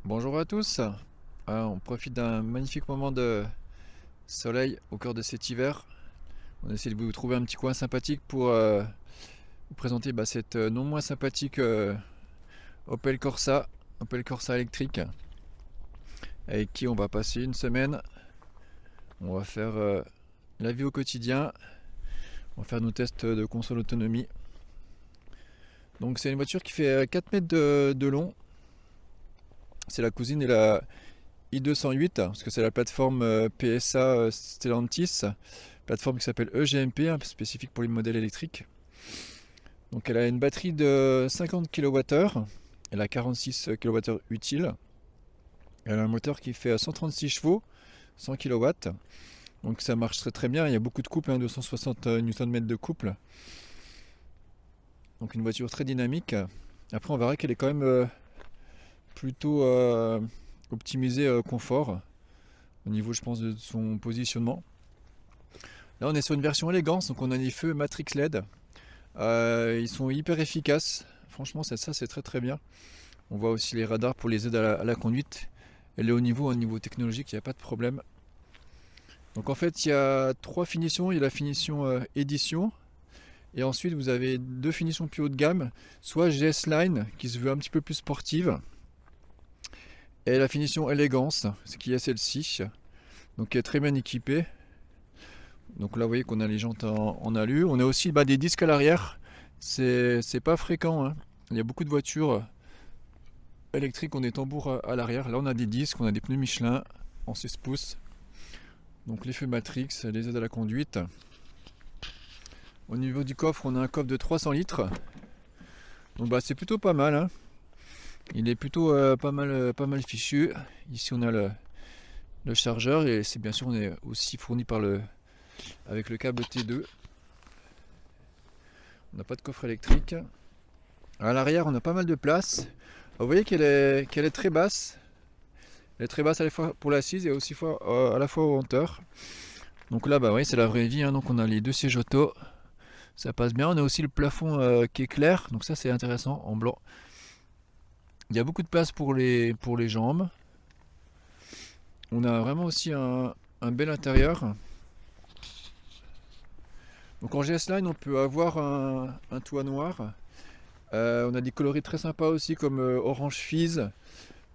Bonjour à tous. On profite d'un magnifique moment de soleil au cœur de cet hiver. On essaie de vous trouver un petit coin sympathique pour vous présenter cette non moins sympathique Opel Corsa, Opel Corsa électrique, avec qui on va passer une semaine. On va faire la vie au quotidien. On va faire nos tests de console autonomie. Donc c'est une voiture qui fait 4 mètres de long. C'est la cousine de la i208, parce que c'est la plateforme PSA Stellantis, plateforme qui s'appelle EGMP, spécifique pour les modèles électriques. Donc elle a une batterie de 50 kWh, elle a 46 kWh utiles, elle a un moteur qui fait 136 chevaux, 100 kW, donc ça marche très très bien, il y a beaucoup de couple, 260 Nm de couple, donc une voiture très dynamique. Après on verra qu'elle est quand même plutôt optimisée confort, au niveau je pense de son positionnement. Là on est sur une version élégance, donc on a des feux Matrix LED. Ils sont hyper efficaces. Franchement ça c'est très très bien. On voit aussi les radars pour les aides à la conduite. Elle est au niveau technologique, il n'y a pas de problème. Donc en fait il y a trois finitions. Il y a la finition édition. Et ensuite vous avez deux finitions plus haut de gamme. Soit GS Line qui se veut un petit peu plus sportive. Et la finition élégance, ce qui est celle-ci. Donc qui est très bien équipée. Donc là vous voyez qu'on a les jantes en alu. On a aussi des disques à l'arrière. C'est pas fréquent, hein. Il y a beaucoup de voitures électriques ont des tambours à l'arrière. Là on a des disques, on a des pneus Michelin en 16 pouces. Donc les feux Matrix, les aides à la conduite. Au niveau du coffre, on a un coffre de 300 litres. Donc c'est plutôt pas mal, hein. Il est plutôt pas mal fichu. Ici on a le chargeur et c'est bien sûr on est aussi fourni avec le câble T2. On n'a pas de coffre électrique. À l'arrière on a pas mal de place. Vous voyez qu'elle est très basse. Elle est très basse à la fois pour l'assise et aussi à la fois en hauteur. Donc là oui, c'est la vraie vie, hein. Donc on a les deux sièges auto. Ça passe bien. On a aussi le plafond qui est clair. Donc ça c'est intéressant en blanc. Il y a beaucoup de place pour les jambes. On a vraiment aussi un bel intérieur. Donc en GS Line on peut avoir un toit noir. On a des coloris très sympas aussi comme Orange Fizz,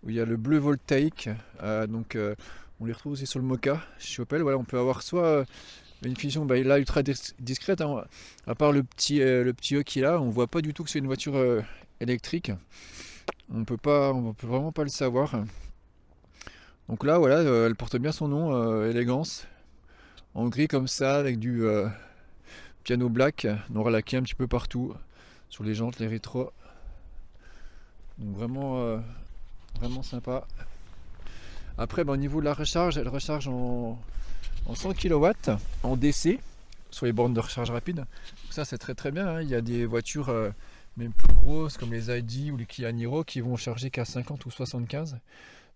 où il y a le bleu voltaïque. On les retrouve aussi sur le Mocha chez Opel. Voilà, on peut avoir soit une finition là ultra discrète, hein. À part le petit E qui est là, on voit pas du tout que c'est une voiture électrique. On peut vraiment pas le savoir. Donc là voilà, elle porte bien son nom, élégance, en gris comme ça, avec du piano black, noir laqué un petit peu partout, sur les jantes, les rétros. Donc vraiment sympa. Après au niveau de la recharge, elle recharge en 100 kW en DC sur les bornes de recharge rapide. Donc ça c'est très très bien, hein. Il y a des voitures même plus grosses comme les ID ou les Kia Niro qui vont charger qu'à 50 ou 75.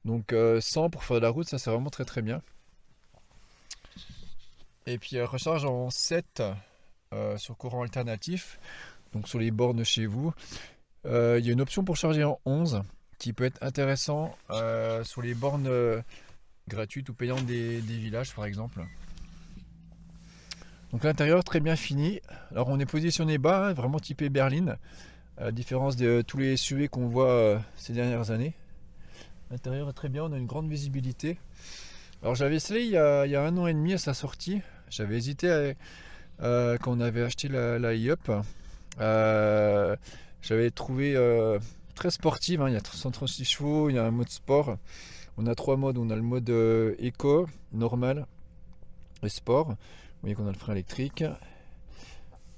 Donc 100 pour faire de la route, ça c'est vraiment très très bien. Et puis elle recharge en 7 sur courant alternatif, donc sur les bornes chez vous. Il y a une option pour charger en 11 qui peut être intéressant sur les bornes gratuites ou payantes des villages par exemple. Donc l'intérieur très bien fini. Alors on est positionné bas, hein, vraiment typé berline, à la différence de tous les SUV qu'on voit ces dernières années. L'intérieur est très bien, on a une grande visibilité. Alors j'avais essayé il y a 1 an et demi à sa sortie. J'avais hésité quand on avait acheté la e-up. J'avais trouvé très sportive, hein. Il y a 136 chevaux, il y a un mode sport. On a 3 modes, on a le mode éco, normal et sport. Vous voyez qu'on a le frein électrique.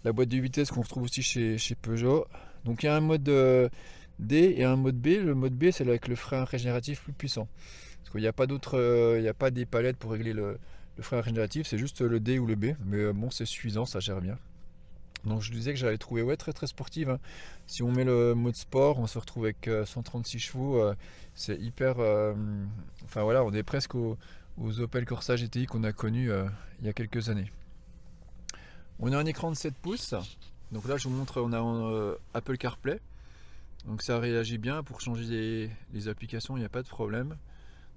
La boîte de vitesse qu'on retrouve aussi chez Peugeot. Donc il y a un mode D et un mode B. Le mode B c'est avec le frein régénératif plus puissant. Parce qu'il n'y a pas d'autres, il n'y a pas des palettes pour régler le frein régénératif, c'est juste le D ou le B. Mais bon c'est suffisant, ça gère bien. Donc je disais que j'avais trouvé très très sportive, hein. Si on met le mode sport, on se retrouve avec 136 chevaux. C'est hyper... enfin voilà, on est presque aux Opel Corsa GTI qu'on a connus il y a quelques années. On a un écran de 7 pouces. Donc là je vous montre, on a Apple CarPlay. Donc ça réagit bien. Pour changer les applications, il n'y a pas de problème.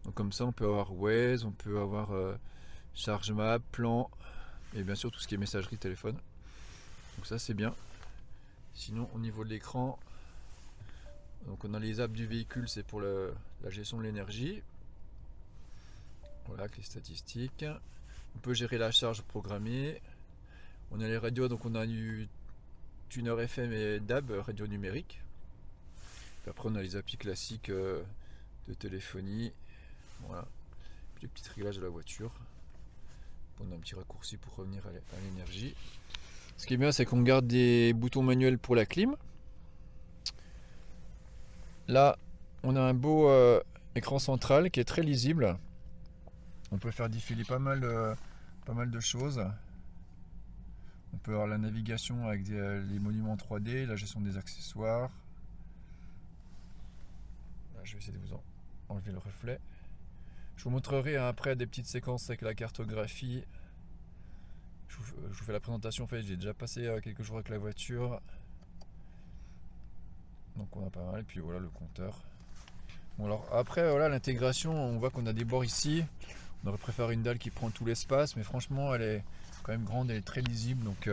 Donc comme ça on peut avoir Waze, on peut avoir Charge Map, Plan, et bien sûr tout ce qui est messagerie téléphone. Donc ça c'est bien. Sinon au niveau de l'écran, donc on a les apps du véhicule, c'est pour la gestion de l'énergie. Voilà, avec les statistiques. On peut gérer la charge programmée. On a les radios, donc on a du tuner FM et DAB, radio numérique. Puis après on a les applis classiques de téléphonie. Voilà. Puis les petits réglages de la voiture. On a un petit raccourci pour revenir à l'énergie. Ce qui est bien, c'est qu'on garde des boutons manuels pour la clim. Là, on a un beau écran central qui est très lisible. On peut faire défiler pas mal de choses. On peut avoir la navigation avec les monuments 3D, la gestion des accessoires. Là, je vais essayer de vous enlever le reflet. Je vous montrerai après des petites séquences avec la cartographie. Je vous fais la présentation. En fait, j'ai déjà passé quelques jours avec la voiture. Donc on a pas mal. Et puis voilà le compteur. Bon alors après voilà l'intégration, on voit qu'on a des bords ici. On aurait préféré une dalle qui prend tout l'espace, mais franchement elle est quand même grande, elle est très lisible, donc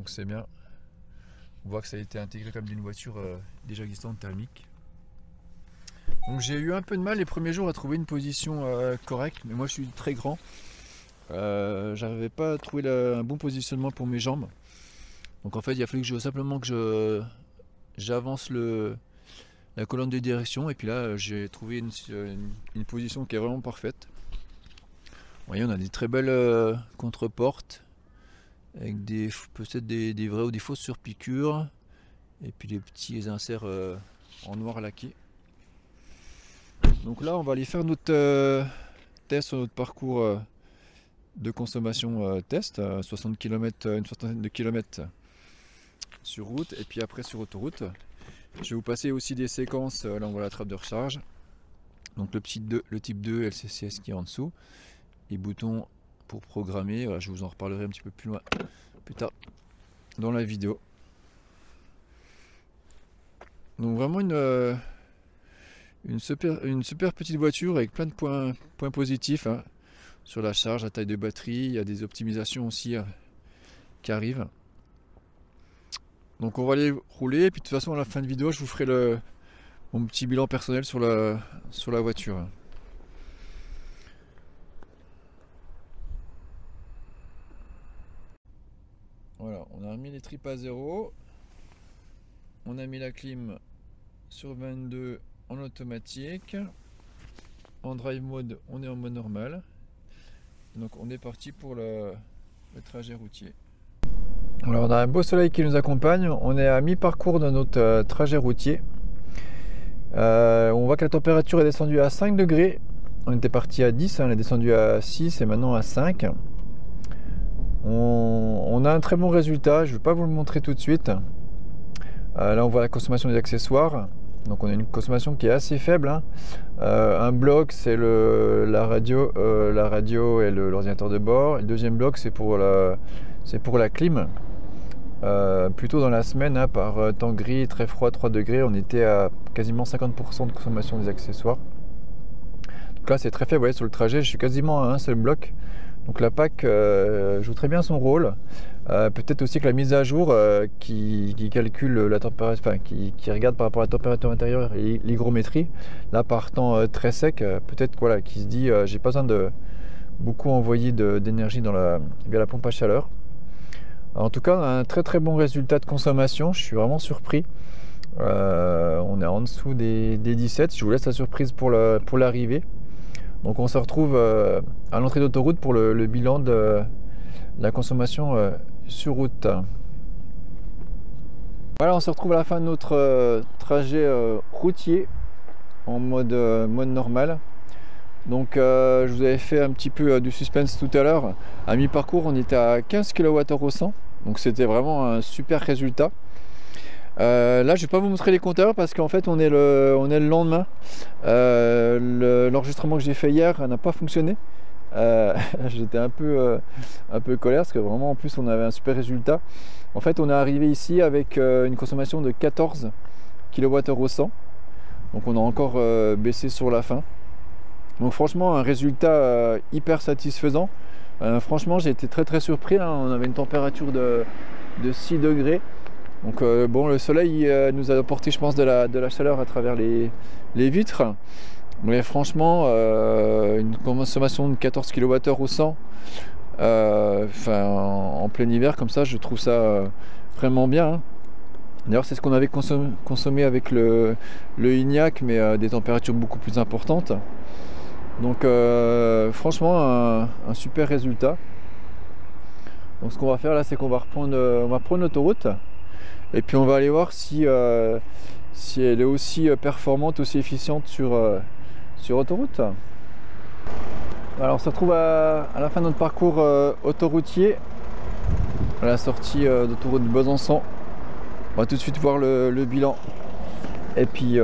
c'est bien. On voit que ça a été intégré comme d'une voiture déjà existante thermique. Donc j'ai eu un peu de mal les premiers jours à trouver une position correcte, mais moi je suis très grand. J'arrivais pas à trouver un bon positionnement pour mes jambes. Donc en fait il a fallu que simplement que j'avance la colonne de direction, et puis là j'ai trouvé une position qui est vraiment parfaite. Vous voyez, on a des très belles contre-portes avec peut-être des vraies ou des fausses surpiqûres, et puis les petits inserts en noir laqué. Donc là on va aller faire notre test sur notre parcours de consommation test, 60 km, une soixantaine de kilomètres sur route et puis après sur autoroute. Je vais vous passer aussi des séquences. Là on voit la trappe de recharge, donc le type 2 LCCS qui est en dessous, les boutons pour programmer. Voilà, je vous en reparlerai un petit peu plus tard dans la vidéo. Donc vraiment une super petite voiture avec plein de points positifs hein, sur la charge, la taille de batterie. Il y a des optimisations aussi qui arrivent. Donc on va aller rouler, et puis de toute façon à la fin de vidéo je vous ferai mon petit bilan personnel sur la voiture. Voilà, on a remis les tripes à 0. On a mis la clim sur 22 en automatique. En drive mode, on est en mode normal. Donc on est parti pour le trajet routier. Alors on a un beau soleil qui nous accompagne. On est à mi-parcours de notre trajet routier. On voit que la température est descendue à 5 degrés. On était parti à 10, on est descendu à 6 et maintenant à 5. On a un très bon résultat, je ne vais pas vous le montrer tout de suite. Là on voit la consommation des accessoires. Donc on a une consommation qui est assez faible hein. Un bloc c'est la radio et l'ordinateur de bord. Le deuxième bloc c'est pour la clim. Plutôt dans la semaine hein, par temps gris, très froid, 3 degrés, on était à quasiment 50% de consommation des accessoires. Donc là c'est très faible, vous voyez, sur le trajet je suis quasiment à un seul bloc. Donc la PAC joue très bien son rôle. Peut-être aussi que la mise à jour qui calcule la température, enfin qui regarde par rapport à la température intérieure et l'hygrométrie, là par temps très sec, peut-être voilà, qui se dit j'ai pas besoin de beaucoup envoyer d'énergie via la pompe à chaleur. Alors, en tout cas on a un très bon résultat de consommation, je suis vraiment surpris. On est en dessous des 17, je vous laisse la surprise pour l'arrivée. Donc on se retrouve à l'entrée d'autoroute pour le bilan de la consommation sur route. Voilà, on se retrouve à la fin de notre trajet routier en mode normal. Donc je vous avais fait un petit peu du suspense tout à l'heure. À mi-parcours on était à 15 kWh au 100, donc c'était vraiment un super résultat. Là je vais pas vous montrer les compteurs parce qu'en fait on est le lendemain. L'enregistrement que j'ai fait hier n'a pas fonctionné. J'étais un peu colère parce que vraiment en plus on avait un super résultat. En fait on est arrivé ici avec une consommation de 14 kWh au 100. Donc on a encore baissé sur la fin. Donc franchement un résultat hyper satisfaisant. Franchement j'ai été très surpris, hein. On avait une température de 6 degrés. Donc bon, le soleil nous a apporté je pense de la chaleur à travers les vitres. Mais franchement une consommation de 14 kWh au 100 en plein hiver comme ça, je trouve ça vraiment bien, hein. D'ailleurs c'est ce qu'on avait consommé avec le Ignac, mais des températures beaucoup plus importantes. Donc franchement un super résultat. Donc ce qu'on va faire là, c'est qu'on va prendre l'autoroute et puis on va aller voir si elle est aussi performante, aussi efficiente sur autoroute. Alors on se retrouve à la fin de notre parcours autoroutier, à la sortie d'autoroute de Besançon. On va tout de suite voir le bilan. Et puis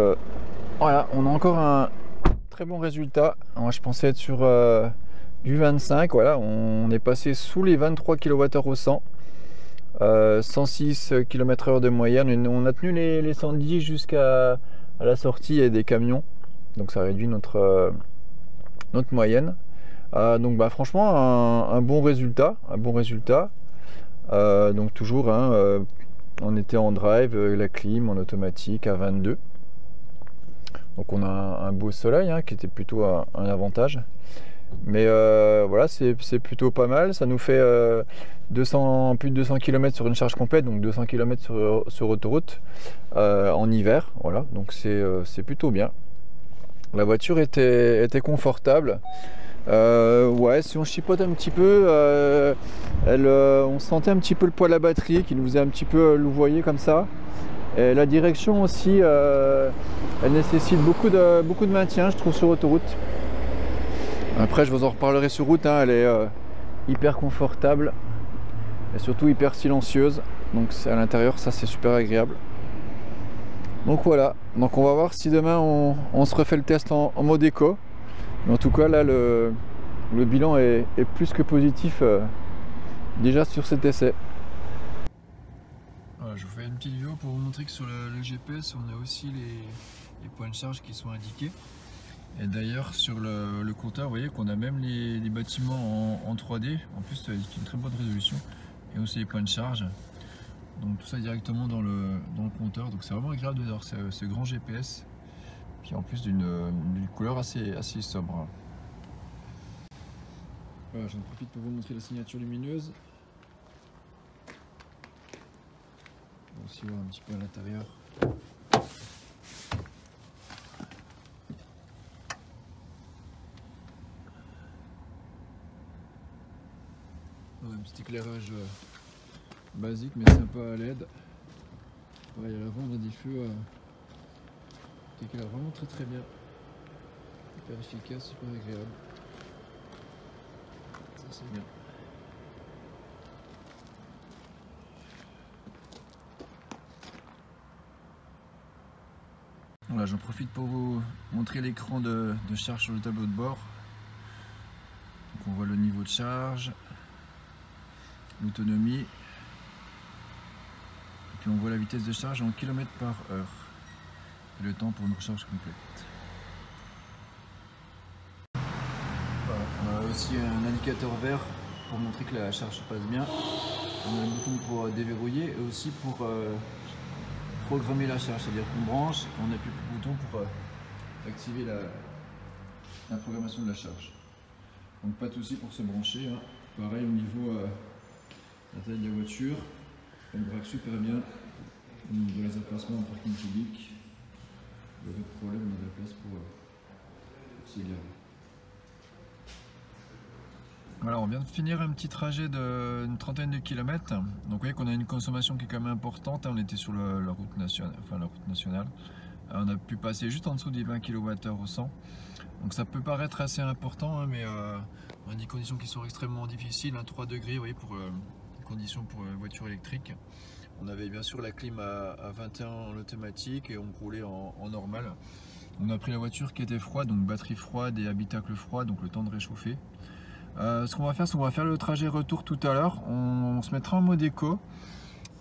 voilà, on a encore un très bon résultat. Moi je pensais être sur du 25, voilà, on est passé sous les 23 kWh au 100, 106 km/h de moyenne. On a tenu les 110 jusqu'à la sortie et des camions, donc ça réduit notre moyenne. Donc bah, franchement un bon résultat, donc toujours hein, on était en drive, la clim en automatique à 22. Donc on a un beau soleil hein, qui était plutôt un avantage. Mais voilà, c'est plutôt pas mal. Ça nous fait plus de 200 km sur une charge complète, donc 200 km sur autoroute en hiver. Voilà, donc c'est plutôt bien. La voiture était confortable. Ouais, si on chipote un petit peu, on sentait un petit peu le poids de la batterie qui nous faisait un petit peu louvoyer comme ça. Et la direction aussi, elle nécessite beaucoup de maintien, je trouve, sur autoroute. Après, je vous en reparlerai sur route, hein, elle est hyper confortable et surtout hyper silencieuse. Donc à l'intérieur, ça c'est super agréable. Donc voilà, donc on va voir si demain on se refait le test en mode éco. Mais en tout cas là le bilan est plus que positif déjà sur cet essai. Voilà, je vous fais une petite vidéo pour vous montrer que sur le GPS on a aussi les points de charge qui sont indiqués. Et d'ailleurs sur le compteur, vous voyez qu'on a même les bâtiments en 3D, en plus avec une très bonne résolution, et aussi les points de charge. Donc tout ça directement dans le compteur, donc c'est vraiment agréable d'avoir ce grand GPS, puis en plus d'une couleur assez sobre. Voilà, j'en profite pour vous montrer la signature lumineuse. On va aussi voir un petit peu à l'intérieur. Un petit éclairage basique mais sympa à LED. Ouais, à l'avant on a des feux qui éclairent vraiment très bien. Hyper efficace, super agréable. Ça c'est bien. Voilà, j'en profite pour vous montrer l'écran de charge sur le tableau de bord. Donc on voit le niveau de charge, l'autonomie, et puis on voit la vitesse de charge en km/h et le temps pour une recharge complète. Voilà, on a aussi un indicateur vert pour montrer que la charge se passe bien. On a un bouton pour déverrouiller et aussi pour programmer la charge, c'est-à-dire qu'on branche et on appuie le bouton pour activer la programmation de la charge. Donc pas de souci pour se brancher, hein. Pareil au niveau la taille de la voiture, elle braque super bien au niveau des emplacements en parking public. Il n'y a pas de problème, on a de la place pour se garer. Voilà, on vient de finir un petit trajet d'une trentaine de kilomètres. Donc vous voyez qu'on a une consommation qui est quand même importante. On était sur la route nationale. On a pu passer juste en dessous des 20 kWh au 100. Donc ça peut paraître assez important, hein, mais on a des conditions qui sont extrêmement difficiles. 3 degrés, vous voyez, pour conditions pour une voiture électrique. On avait bien sûr la clim à 21 en automatique et on roulait en normal. On a pris la voiture qui était froide, donc batterie froide et habitacle froid, donc le temps de réchauffer. Ce qu'on va faire, c'est qu'on va faire le trajet retour tout à l'heure. On se mettra en mode éco.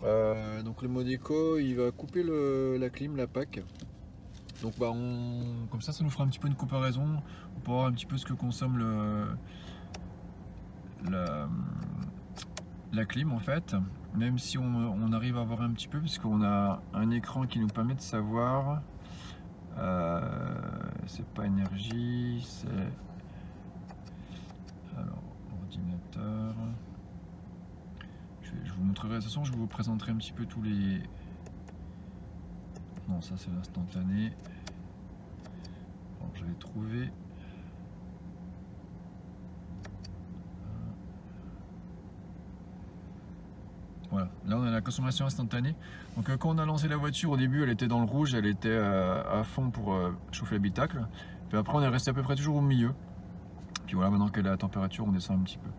Donc le mode éco, il va couper la clim, la PAC. Donc comme ça nous fera un petit peu une comparaison pour voir un petit peu ce que consomme la clim en fait. Même si on arrive à voir un petit peu, puisqu'on a un écran qui nous permet de savoir. C'est pas énergie, c'est alors ordinateur. Je vous montrerai, de toute façon je vous présenterai un petit peu tous les. Non, ça c'est l'instantané. Alors j'avais trouvé. Voilà, là on a la consommation instantanée. Donc quand on a lancé la voiture au début, elle était dans le rouge, elle était à fond pour chauffer l'habitacle. Puis après on est resté à peu près toujours au milieu. Puis voilà, maintenant qu'elle est à la température, on descend un petit peu.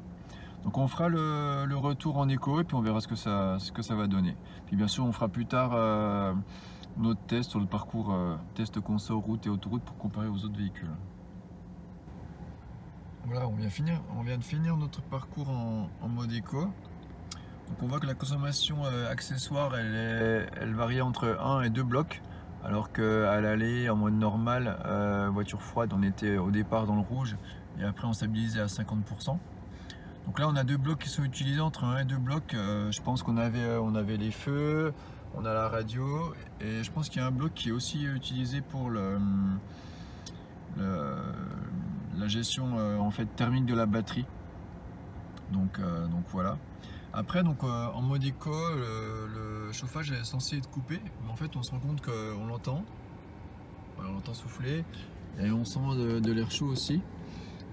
Donc on fera le retour en éco et puis on verra ce que ça va donner. Puis bien sûr on fera plus tard notre test sur le parcours test conso, route et autoroute pour comparer aux autres véhicules. Voilà, on vient de finir notre parcours en mode éco. Donc on voit que la consommation accessoire elle varie entre 1 et 2 blocs, alors qu'à l'aller en mode normal, voiture froide, on était au départ dans le rouge et après on stabilisait à 50%. Donc là on a 2 blocs qui sont utilisés, entre 1 et 2 blocs. Je pense qu'on avait les feux, on a la radio, et je pense qu'il y a un bloc qui est aussi utilisé pour la gestion en fait thermique de la batterie. Donc voilà. Après, en mode éco, le chauffage est censé être coupé, mais en fait on se rend compte qu'on l'entend. Voilà, on l'entend souffler et on sent de l'air chaud aussi.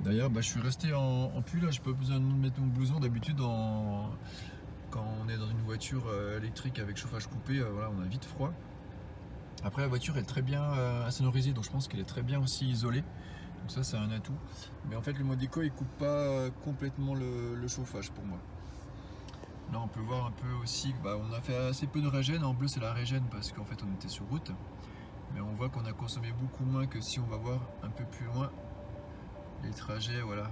D'ailleurs, je suis resté en pull, j'ai pas besoin de mettre mon blouson. D'habitude, quand on est dans une voiture électrique avec chauffage coupé, voilà, on a vite froid. Après, la voiture est très bien insonorisée, donc je pense qu'elle est très bien aussi isolée. Donc ça, c'est un atout. Mais en fait, le mode éco, il coupe pas complètement le chauffage pour moi. Là on peut voir un peu aussi, on a fait assez peu de régène. En bleu c'est la régène parce qu'en fait on était sur route, mais on voit qu'on a consommé beaucoup moins que si on va voir un peu plus loin les trajets, voilà,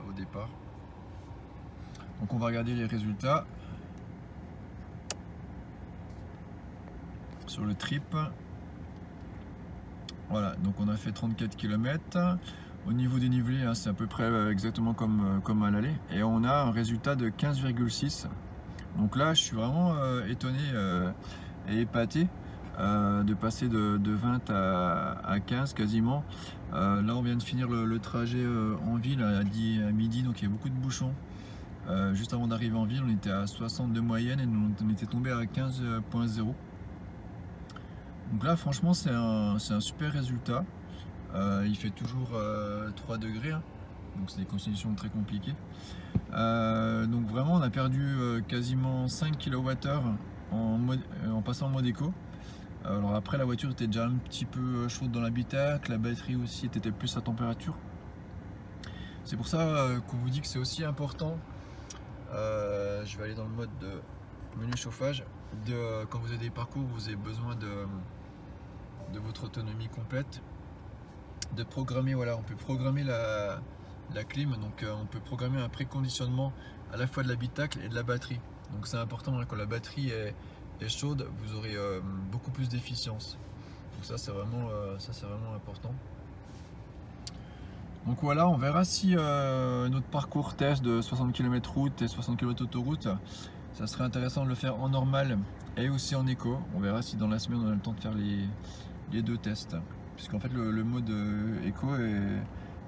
au départ. Donc on va regarder les résultats sur le trip. Voilà, donc on a fait 34 km. Au niveau des nivelés, hein, c'est à peu près exactement comme à l'aller, et on a un résultat de 15,6. Donc là, je suis vraiment étonné et épaté de passer de 20 à 15 quasiment. Là, on vient de finir le trajet en ville à midi, donc il y a beaucoup de bouchons. Juste avant d'arriver en ville, on était à 60 de moyenne et on était tombé à 15,0. Donc là, franchement, c'est un super résultat. Il fait toujours 3 degrés, hein. Donc c'est des conditions très compliquées. Donc vraiment on a perdu quasiment 5 kWh en passant en mode éco. Alors après la voiture était déjà un petit peu chaude dans l'habitacle, la batterie aussi était plus à température. C'est pour ça qu'on vous dit que c'est aussi important, je vais aller dans le mode de menu chauffage, quand vous avez des parcours où vous avez besoin de votre autonomie complète, de programmer, voilà, on peut programmer la clim, donc on peut programmer un préconditionnement à la fois de l'habitacle et de la batterie. Donc c'est important, hein, quand la batterie est chaude, vous aurez beaucoup plus d'efficience. Donc ça c'est vraiment important. Donc voilà, on verra si notre parcours test de 60 km route et 60 km autoroute, ça serait intéressant de le faire en normal et aussi en éco. On verra si dans la semaine on a le temps de faire les deux tests, puisqu'en fait le mode éco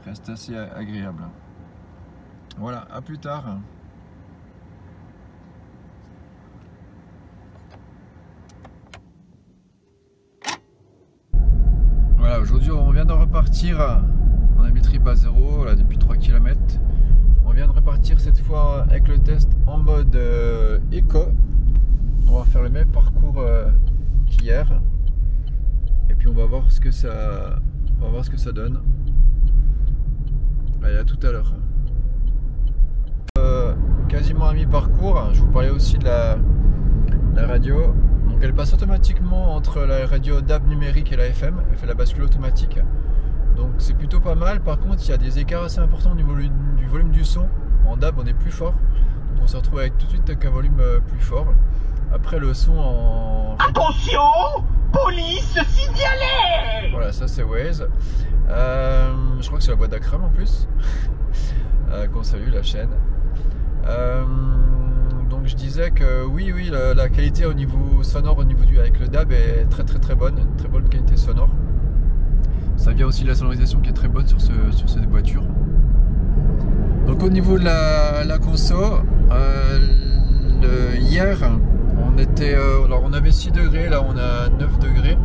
reste assez agréable. Voilà, à plus tard. Voilà, aujourd'hui on vient de repartir. On a mis le trip à 0 là, depuis 3 km. On vient de repartir cette fois avec le test en mode éco. On va faire le même parcours qu'hier. Et puis on va voir ce que ça donne. Allez, à tout à l'heure. Quasiment à mi-parcours. Je vous parlais aussi de la radio. Donc elle passe automatiquement entre la radio DAB numérique et la FM. Elle fait la bascule automatique. Donc c'est plutôt pas mal. Par contre, il y a des écarts assez importants au niveau du volume du son. En DAB, on est plus fort. Donc on se retrouve avec tout de suite avec un volume plus fort. après le son en... Attention, police signalée. Voilà, ça c'est Waze. Je crois que c'est la voix d'Akram en plus. Qu'on salue, la chaîne. Donc je disais que oui, la qualité au niveau sonore, au niveau avec le DAB est très bonne, une très bonne qualité sonore. Ça vient aussi de la sonorisation qui est très bonne sur cette voiture. Donc au niveau de la conso, hier on était, alors on avait 6 degrés, là on a 9 degrés.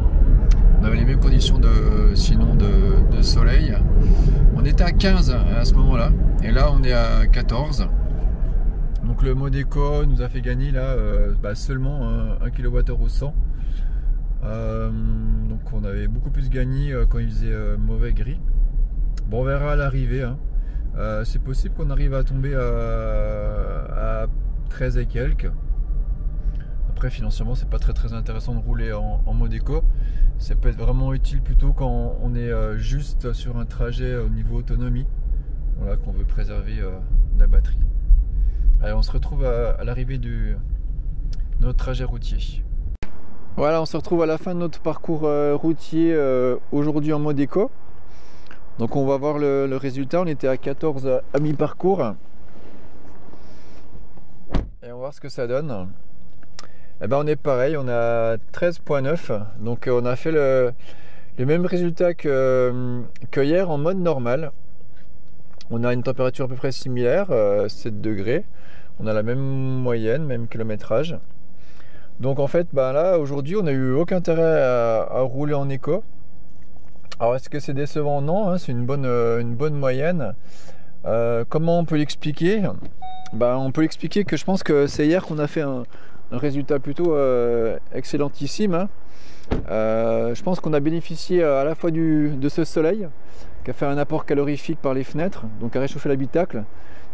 On avait les mêmes conditions de soleil. On était à 15 à ce moment-là, et là on est à 14. Donc le Modeco nous a fait gagner là seulement 1 kWh au 100. Donc on avait beaucoup plus gagné quand il faisait mauvais gris. Bon, on verra à l'arrivée. Hein. C'est possible qu'on arrive à tomber à 13 et quelques. Après financièrement c'est pas très intéressant de rouler en Modeco. Ça peut être vraiment utile plutôt quand on est juste sur un trajet au niveau autonomie. Voilà, qu'on veut préserver la batterie. Allez, on se retrouve à l'arrivée de notre trajet routier. Voilà, on se retrouve à la fin de notre parcours routier aujourd'hui en Modeco. Donc on va voir le résultat. On était à 14 à mi-parcours. Et on va voir ce que ça donne. Eh ben, on est pareil, on a 13,9. Donc on a fait le même résultat que hier en mode normal. On a une température à peu près similaire, 7 degrés. On a la même moyenne, même kilométrage. Donc en fait, là aujourd'hui, on n'a eu aucun intérêt à rouler en éco. Alors est-ce que c'est décevant? Non, hein, c'est une bonne moyenne. Comment on peut l'expliquer? On peut l'expliquer que je pense que c'est hier qu'on a fait un résultat plutôt excellentissime. Hein. Je pense qu'on a bénéficié à la fois de ce soleil qui a fait un apport calorifique par les fenêtres, donc a réchauffé l'habitacle.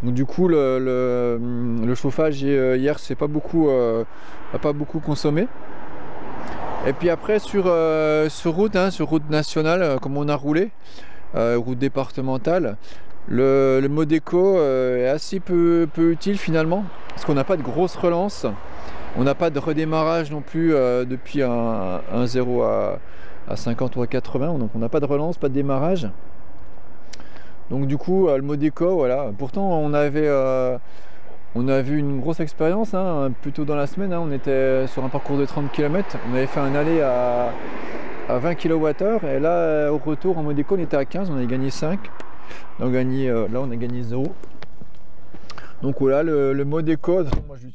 Donc du coup le chauffage hier c'est pas beaucoup consommé. Et puis après sur route, hein, sur route nationale, comme on a roulé, route départementale, le Modeco est assez peu utile finalement, parce qu'on n'a pas de grosse relance, on n'a pas de redémarrage non plus depuis un 0 à 50 ou à 80, donc on n'a pas de relance, pas de démarrage. Donc du coup le Modeco, voilà, pourtant on avait une grosse expérience, hein, plus tôt dans la semaine, hein, on était sur un parcours de 30 km, on avait fait un aller à 20 kWh, et là au retour en Modeco on était à 15, on avait gagné 5, là on a gagné 0. Donc voilà, le Modeco, moi je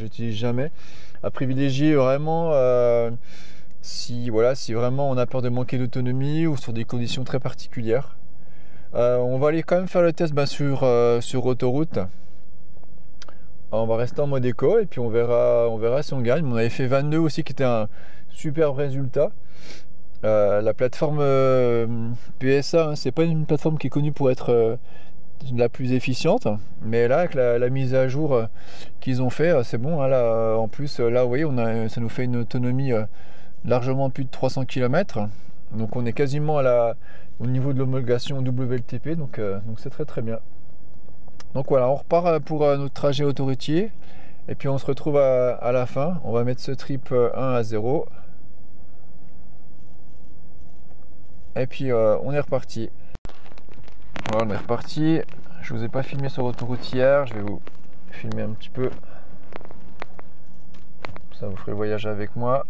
l'utilise jamais, à privilégier vraiment si vraiment on a peur de manquer d'autonomie ou sur des conditions très particulières. On va aller quand même faire le test sur autoroute. On va rester en Modeco et puis on verra si on gagne. On avait fait 22 aussi, qui était un superbe résultat. La plateforme PSA, hein, c'est pas une plateforme qui est connue pour être la plus efficiente, mais là avec la mise à jour qu'ils ont fait, c'est bon. Hein, là, en plus, là, vous voyez, ça nous fait une autonomie largement plus de 300 km. Donc on est quasiment au niveau de l'homologation WLTP, donc c'est très bien. Donc voilà, on repart pour notre trajet autoroutier et puis on se retrouve à la fin. On va mettre ce trip 1 à 0 et puis on est reparti. Voilà, on est reparti. Je vous ai pas filmé sur autoroute hier, je vais vous filmer un petit peu, ça vous ferez le voyage avec moi.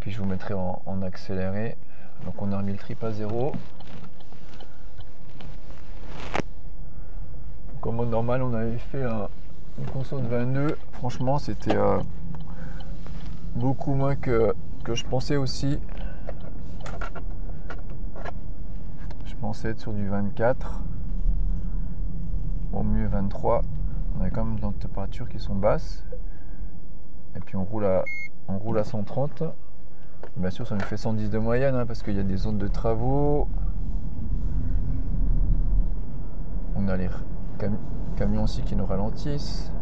Puis je vous mettrai en accéléré. Donc on a remis le trip à 0. Donc en mode normal on avait fait une conso de 22. Franchement c'était beaucoup moins que je pensais aussi. Je pensais être sur du 24. Au mieux 23. On a quand même des températures qui sont basses. Et puis on roule à 130. Bien sûr ça nous fait 110 de moyenne, hein, parce qu'il y a des zones de travaux. On a les camions aussi qui nous ralentissent.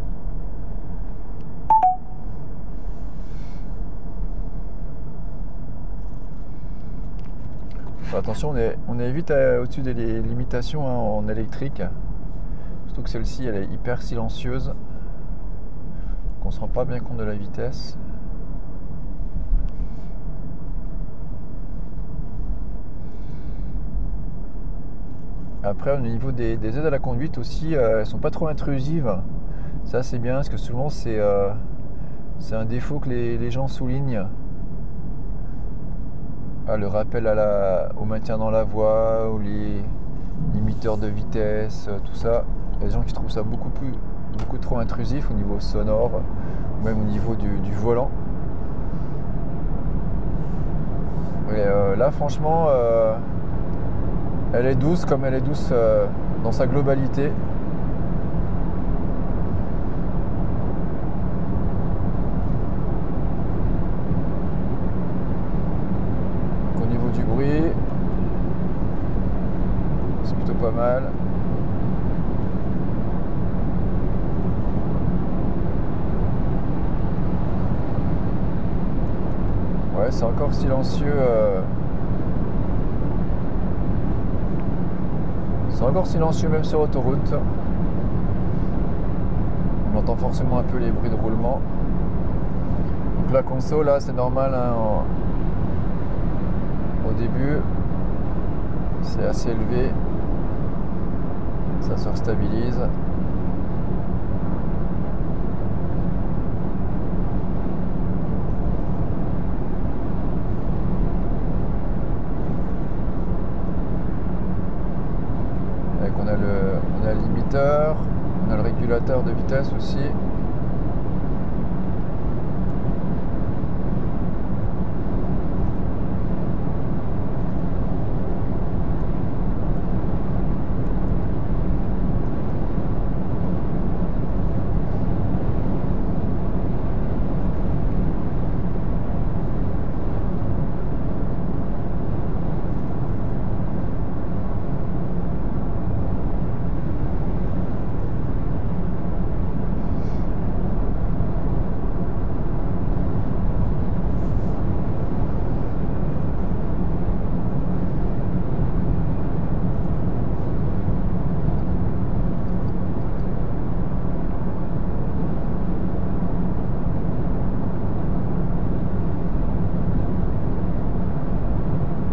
Attention, on est vite au-dessus des limitations, hein, en électrique. Surtout que celle-ci elle est hyper silencieuse. on se rend pas bien compte de la vitesse. Après, au niveau des aides à la conduite aussi, elles sont pas trop intrusives. Ça c'est bien parce que souvent c'est un défaut que les gens soulignent. Ah, le rappel au maintien dans la voie, ou les limiteurs de vitesse, tout ça. Il y a des gens qui trouvent ça beaucoup trop intrusif au niveau sonore, ou même au niveau du volant. Et là franchement, elle est douce comme elle est douce dans sa globalité. Donc, au niveau du bruit, c'est plutôt pas mal. Ouais, c'est encore silencieux. C'est encore silencieux même sur autoroute. On entend forcément un peu les bruits de roulement. Donc la console là c'est normal hein, au début c'est assez élevé. Ça se restabilise. On a le limiteur, on a le régulateur de vitesse aussi.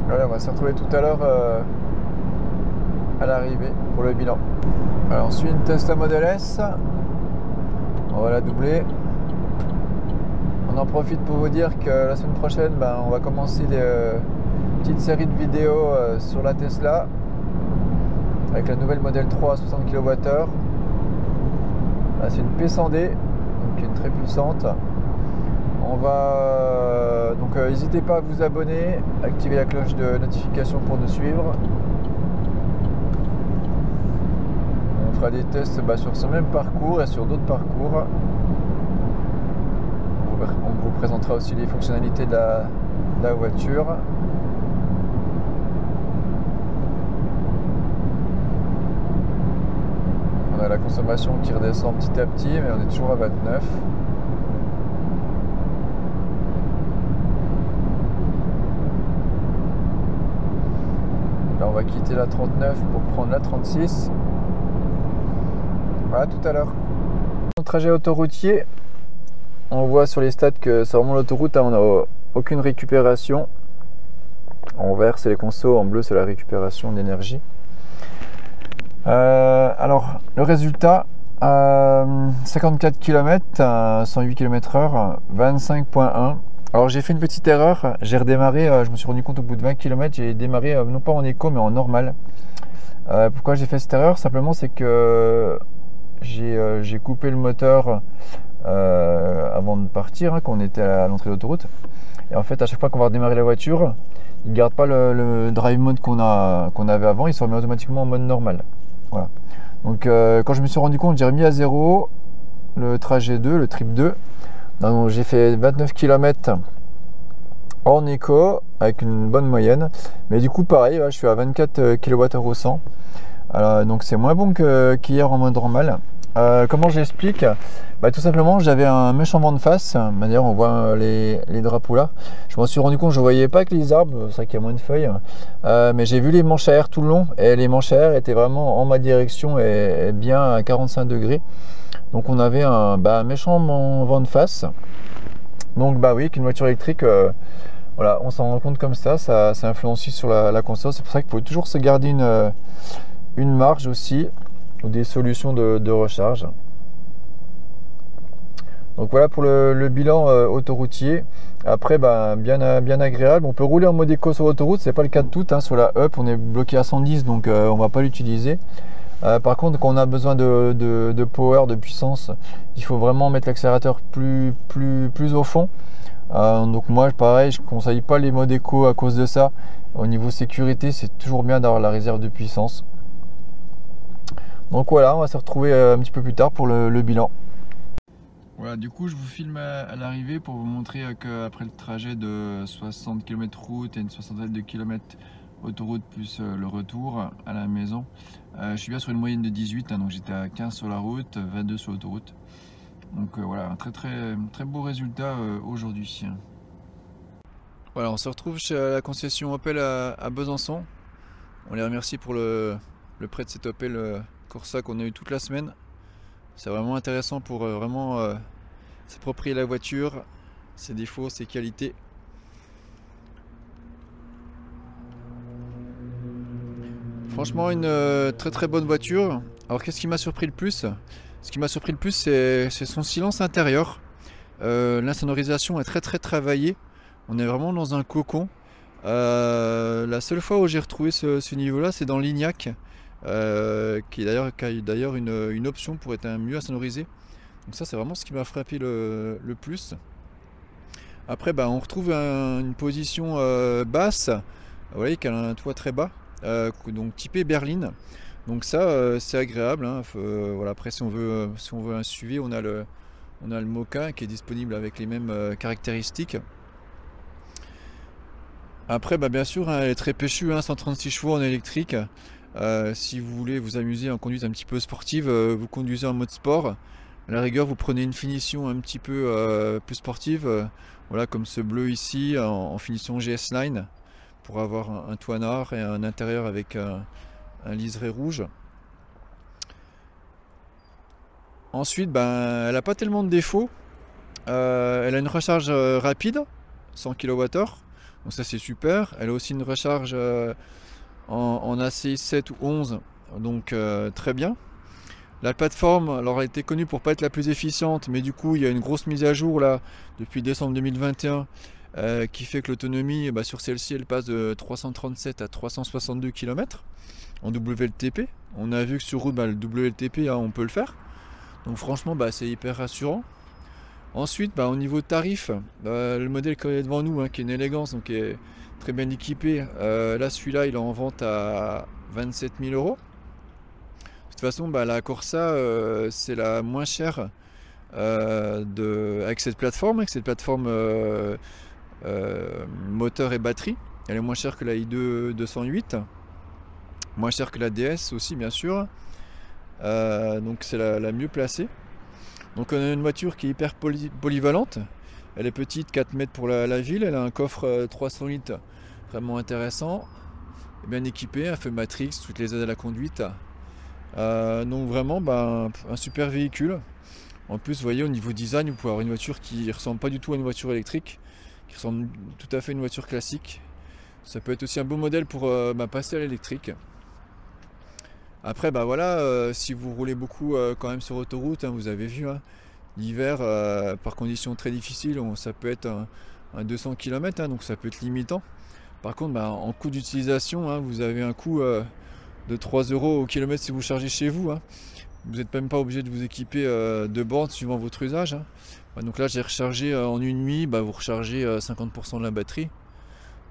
Voilà, on va se retrouver tout à l'heure à l'arrivée pour le bilan. Alors on suit une Tesla Model S. On va la doubler. On en profite pour vous dire que la semaine prochaine, on va commencer des petites séries de vidéos sur la Tesla avec la nouvelle Model 3 à 60 kWh. C'est une P100D, donc une très puissante. On va donc n'hésitez pas à vous abonner, activer la cloche de notification pour nous suivre. On fera des tests sur ce même parcours et sur d'autres parcours. On vous présentera aussi les fonctionnalités de la voiture. On a la consommation qui redescend petit à petit, mais on est toujours à 29. Là, on va quitter la 39 pour prendre la 36. Voilà, tout à l'heure. Dans le trajet autoroutier, on voit sur les stats que c'est vraiment l'autoroute, on n'a aucune récupération. En vert, c'est les consos, en bleu, c'est la récupération d'énergie. Alors, le résultat, 54 km, 108 km/h, 25.1. Alors j'ai fait une petite erreur, j'ai redémarré, je me suis rendu compte au bout de 20 km, j'ai démarré non pas en éco mais en normal. Pourquoi j'ai fait cette erreur? Simplement c'est que j'ai coupé le moteur avant de partir, quand on était à l'entrée de l'autoroute. Et en fait à chaque fois qu'on va redémarrer la voiture, il ne garde pas le drive mode qu'on avait avant, il se remet automatiquement en mode normal. Voilà. Donc quand je me suis rendu compte, j'ai remis à zéro le trajet 2, le trip 2. Donc j'ai fait 29 km en éco avec une bonne moyenne, mais du coup pareil, je suis à 24 kWh au 100. Donc c'est moins bon qu'hier en mode normal. Comment j'explique? Tout simplement j'avais un méchant vent de face. D'ailleurs on voit les drapeaux là. Je me suis rendu compte, je ne voyais pas que les arbres, c'est vrai qu'il y a moins de feuilles, mais j'ai vu les manches à air tout le long et les manches à air étaient vraiment en ma direction et bien à 45 degrés. Donc on avait un méchant vent de face. Donc bah oui, qu'une voiture électrique, voilà, on s'en rend compte comme ça influencie sur la console. C'est pour ça qu'il faut toujours se garder une marge aussi, ou des solutions de recharge. Donc voilà pour le bilan autoroutier. Après, bien agréable. On peut rouler en mode éco sur l'autoroute, c'est pas le cas de tout. Sur la Up, on est bloqué à 110, donc on va pas l'utiliser. Par contre, quand on a besoin de power, de puissance, il faut vraiment mettre l'accélérateur plus au fond. Donc moi, pareil, je conseille pas les modes éco à cause de ça. Au niveau sécurité, c'est toujours bien d'avoir la réserve de puissance. Donc voilà, on va se retrouver un petit peu plus tard pour le bilan. Voilà, du coup je vous filme à l'arrivée pour vous montrer qu'après le trajet de 60 km route et une soixantaine de kilomètres autoroute plus le retour à la maison, je suis bien sur une moyenne de 18, donc j'étais à 15 sur la route, 22 sur l'autoroute. Donc voilà, un très beau résultat aujourd'hui. Voilà, on se retrouve chez la concession Opel à Besançon. On les remercie pour le prêt de cet Opel Corsa qu'on a eu toute la semaine. C'est vraiment intéressant pour vraiment s'approprier la voiture, ses défauts, ses qualités. Franchement, une très bonne voiture. Alors qu'est-ce qui m'a surpris le plus? Ce qui m'a surpris le plus, c'est son silence intérieur. L'insonorisation est très travaillée. On est vraiment dans un cocon. La seule fois où j'ai retrouvé ce niveau-là, c'est dans l'Ignac. Qui a d'ailleurs une option pour être mieux insonorisé. Donc ça, c'est vraiment ce qui m'a frappé le plus. Après, on retrouve une position basse. Vous voyez qu'elle a un toit très bas, donc typé berline. Donc ça, c'est agréable. Voilà. Après, si on veut un SUV, on a le Moka qui est disponible avec les mêmes caractéristiques. Après, bien sûr, elle est très péchue, 136 chevaux en électrique. Si vous voulez vous amuser en conduite un petit peu sportive, vous conduisez en mode sport. À la rigueur, vous prenez une finition un petit peu plus sportive, voilà, comme ce bleu ici en finition GS Line, pour avoir un toit noir et un intérieur avec un liseré rouge. Ensuite, elle n'a pas tellement de défauts. Elle a une recharge rapide, 100 kWh, donc ça c'est super. Elle a aussi une recharge en ACI 7 ou 11, donc très bien. La plateforme, alors, elle était connue pour pas être la plus efficiente, mais du coup il y a une grosse mise à jour là depuis décembre 2021 qui fait que l'autonomie sur celle-ci elle passe de 337 à 362 km en WLTP. On a vu que sur route le WLTP on peut le faire, donc franchement c'est hyper rassurant. Ensuite au niveau tarif, le modèle qu'on est devant nous qui est une élégance, donc qui est très bien équipé, là celui-là il est en vente à 27 000 €. De toute façon, la Corsa, c'est la moins chère avec cette plateforme moteur et batterie. Elle est moins chère que la i2 208, moins chère que la DS aussi, bien sûr. Donc c'est la mieux placée. Donc on a une voiture qui est hyper polyvalente. Elle est petite, 4 mètres pour la ville. Elle a un coffre 300 litres vraiment intéressant, bien équipé, un feu Matrix, toutes les aides à la conduite. Donc vraiment un super véhicule. En plus, vous voyez, au niveau design, vous pouvez avoir une voiture qui ressemble pas du tout à une voiture électrique, qui ressemble tout à fait à une voiture classique. Ça peut être aussi un beau modèle pour passer à l'électrique. Après, voilà, si vous roulez beaucoup quand même sur autoroute, vous avez vu, l'hiver, par conditions très difficiles, ça peut être un 200 km, donc ça peut être limitant. Par contre, en coût d'utilisation, vous avez un coût de 3 € au kilomètre si vous chargez chez vous. Vous n'êtes même pas obligé de vous équiper de bornes suivant votre usage. Donc là, j'ai rechargé en une nuit, vous rechargez 50% de la batterie.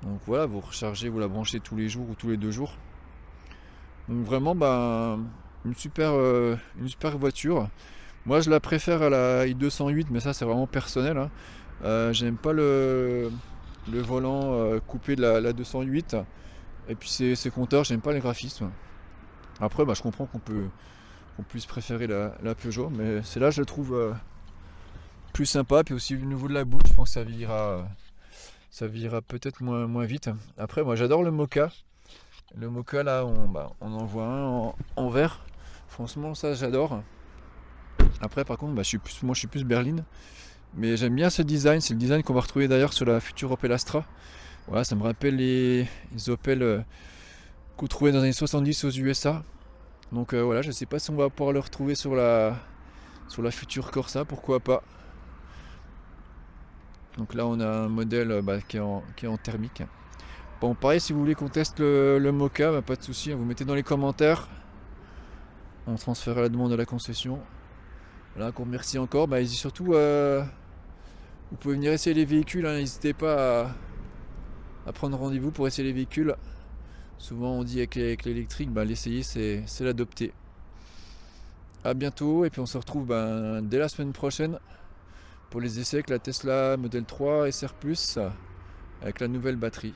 Donc voilà, vous rechargez, vous la branchez tous les jours ou tous les 2 jours. Donc vraiment, une super voiture. Moi, je la préfère à la i208, mais ça, c'est vraiment personnel. J'aime pas le volant coupé de la 208. Et puis ces compteurs, j'aime pas les graphismes. Après, je comprends qu'on puisse préférer la Peugeot, mais celle-là, je la trouve plus sympa. Puis aussi au niveau de la bouche, je pense que ça vieillira peut-être moins vite. Après, moi, j'adore le Moka. Le Moka, là, on en voit un en vert. Franchement, ça, j'adore. Après par contre, moi je suis plus berline. Mais j'aime bien ce design, c'est le design qu'on va retrouver d'ailleurs sur la future Opel Astra. Voilà, ça me rappelle les Opel qu'on trouvait dans les années 70 aux USA. Donc voilà, je ne sais pas si on va pouvoir le retrouver sur la future Corsa, pourquoi pas. Donc là on a un modèle qui est en thermique. Bon pareil, si vous voulez qu'on teste le Moka, pas de souci, vous mettez dans les commentaires. On transférera la demande à la concession. Voilà, qu'on remercie encore. Et surtout, vous pouvez venir essayer les véhicules, hein, n'hésitez pas à prendre rendez-vous pour essayer les véhicules. Souvent on dit avec l'électrique, l'essayer c'est l'adopter. A bientôt et puis on se retrouve dès la semaine prochaine pour les essais avec la Tesla Model 3 SR+, avec la nouvelle batterie.